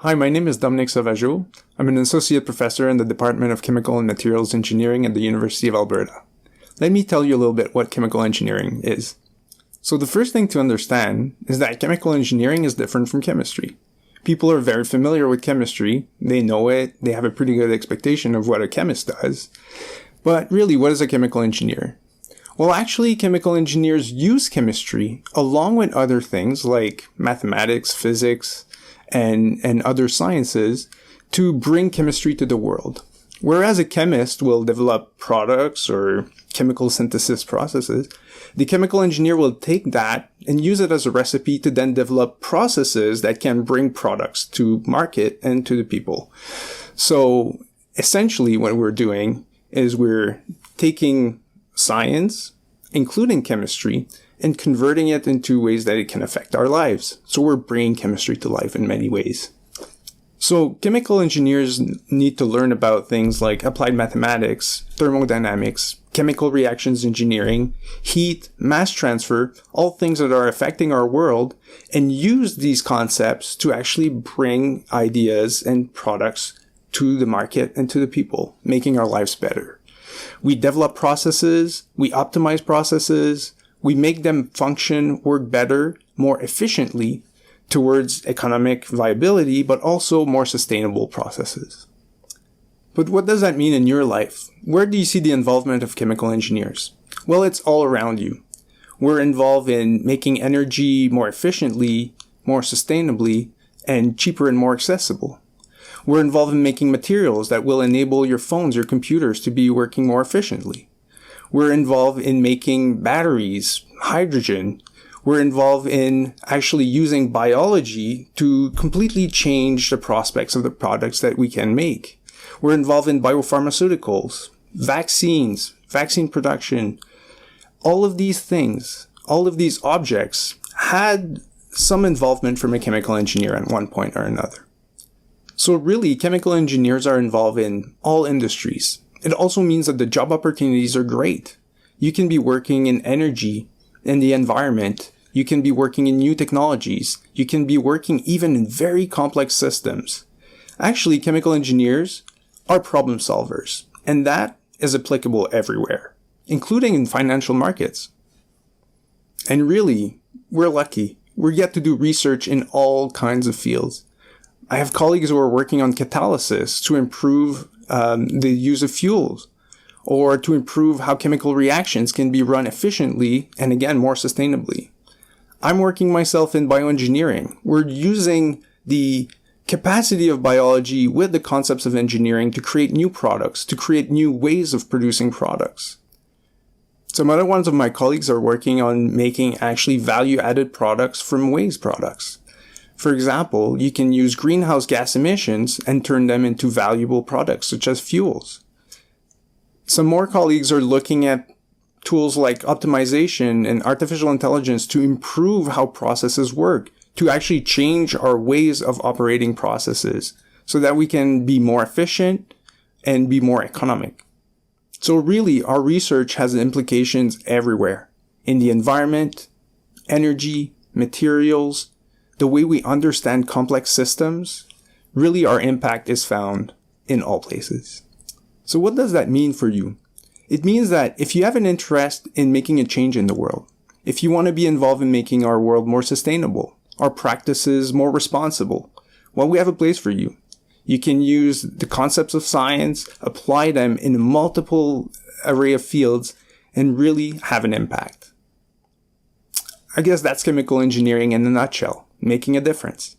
Hi, my name is Dominic Sauvageau. I'm an associate professor in the Department of Chemical and Materials Engineering at the University of Alberta. Let me tell you a little bit what chemical engineering is. So the first thing to understand is that chemical engineering is different from chemistry. People are very familiar with chemistry. They know it. They have a pretty good expectation of what a chemist does. But really, what is a chemical engineer? Well, actually, chemical engineers use chemistry along with other things like mathematics, physics, and other sciences to bring chemistry to the world. Whereas a chemist will develop products or chemical synthesis processes, the chemical engineer will take that and use it as a recipe to then develop processes that can bring products to market and to the people. So essentially what we're doing is we're taking science, including chemistry, and converting it into ways that it can affect our lives. So we're bringing chemistry to life in many ways. So chemical engineers need to learn about things like applied mathematics, thermodynamics, chemical reactions engineering, heat, mass transfer, all things that are affecting our world, and use these concepts to actually bring ideas and products to the market and to the people, making our lives better. We develop processes, we optimize processes, we make them function, work better, more efficiently towards economic viability, but also more sustainable processes. But what does that mean in your life? Where do you see the involvement of chemical engineers? Well, it's all around you. We're involved in making energy more efficiently, more sustainably, and cheaper and more accessible. We're involved in making materials that will enable your phones, your computers to be working more efficiently. We're involved in making batteries, hydrogen. We're involved in actually using biology to completely change the prospects of the products that we can make. We're involved in biopharmaceuticals, vaccines, vaccine production. All of these things, all of these objects had some involvement from a chemical engineer at one point or another. So really, chemical engineers are involved in all industries. It also means that the job opportunities are great. You can be working in energy, in the environment. You can be working in new technologies. You can be working even in very complex systems. Actually, chemical engineers are problem solvers, and that is applicable everywhere, including in financial markets. And really, we're lucky. We get to do research in all kinds of fields. I have colleagues who are working on catalysis to improve the use of fuels, or to improve how chemical reactions can be run efficiently and again, more sustainably. I'm working myself in bioengineering. We're using the capacity of biology with the concepts of engineering to create new products, to create new ways of producing products. Some other ones of my colleagues are working on making actually value-added products from waste products. For example, you can use greenhouse gas emissions and turn them into valuable products such as fuels. Some more colleagues are looking at tools like optimization and artificial intelligence to improve how processes work, to actually change our ways of operating processes so that we can be more efficient and be more economic. So really, our research has implications everywhere, in the environment, energy, materials, the way we understand complex systems. Really, our impact is found in all places. So what does that mean for you? It means that if you have an interest in making a change in the world, if you want to be involved in making our world more sustainable, our practices more responsible, well, we have a place for you. You can use the concepts of science, apply them in a multiple array of fields, and really have an impact. I guess that's chemical engineering in a nutshell, making a difference.